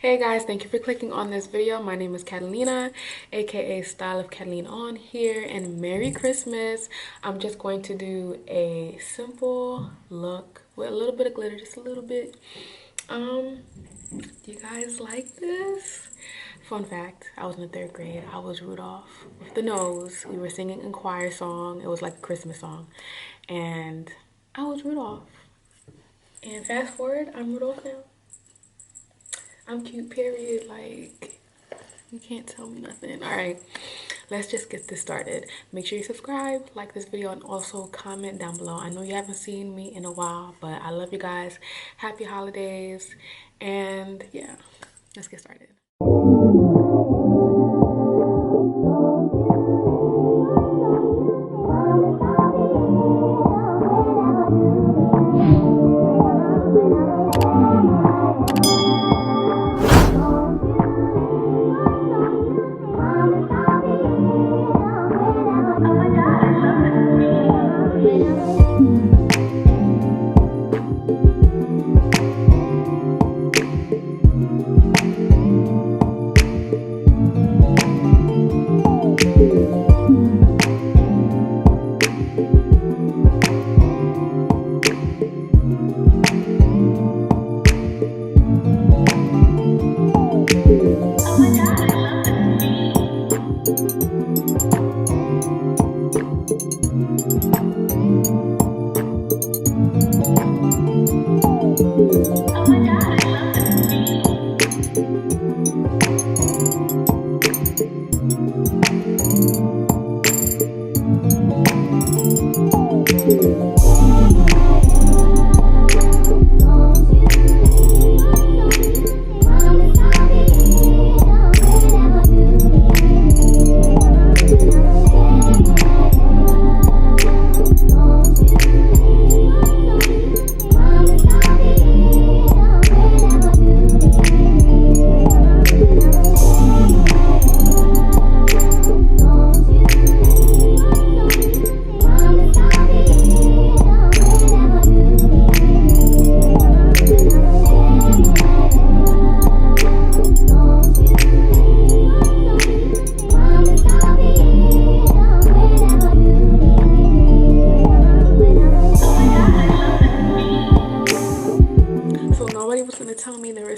Hey guys, thank you for clicking on this video. My name is Catalina, aka Style of Catalina on here, and Merry Christmas. I'm just going to do a simple look with a little bit of glitter, just a little bit. Do you guys like this? Fun fact, I was in the 3rd grade. I was Rudolph with the nose. We were singing a choir song. It was like a Christmas song. And I was Rudolph. And fast forward, I'm Rudolph now. I'm cute, period. Like, you can't tell me nothing. All right, let's just get this started. Make sure you subscribe, like this video, and also comment down below. I know you haven't seen me in a while, but I love you guys. Happy holidays. And yeah, let's get started.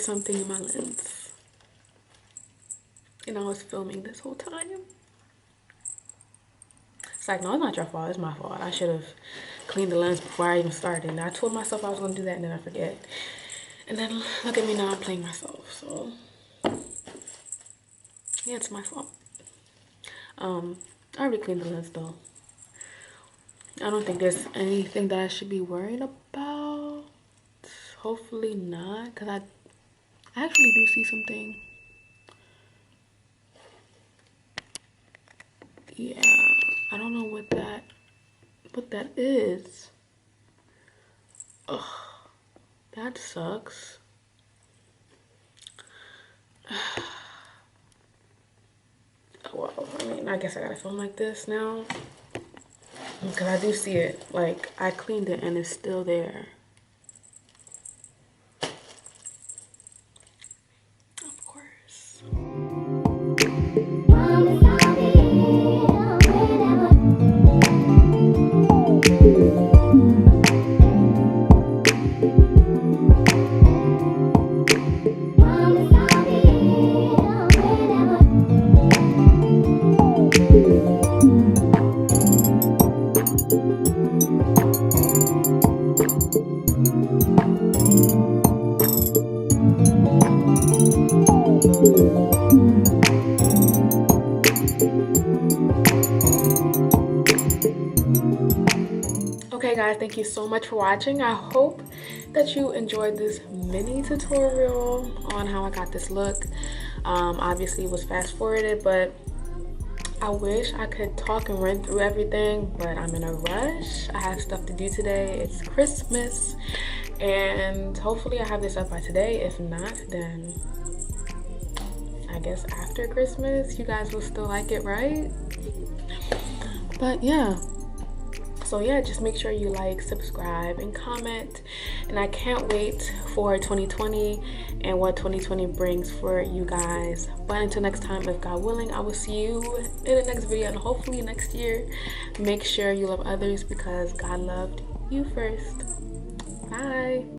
Something in my lens, and I was filming this whole time. It's like, no, it's not your fault, it's my fault. I should have cleaned the lens before I even started. And I told myself I was going to do that, and then I forget. And then look at me now, I'm playing myself. So yeah, it's my fault. I already cleaned the lens though. I don't think there's anything that I should be worried about. Hopefully not, because I actually do see something. Yeah, I don't know what that is. Ugh, that sucks. Well, I mean, I guess I gotta film like this now, because I do see it. Like, I cleaned it and it's still there. Of course. Okay guys, thank you so much for watching. I hope that you enjoyed this mini tutorial on how I got this look. Obviously it was fast forwarded, but I wish I could talk and run through everything, but I'm in a rush. I have stuff to do today. It's Christmas, and hopefully I have this up by today. If not, then I guess after Christmas you guys will still like it, right? But yeah, So yeah, just make sure you like, subscribe, and comment. And I can't wait for 2020 and what 2020 brings for you guys. But until next time, if God willing, I will see you in the next video and hopefully next year. Make sure you love others because God loved you first. Bye.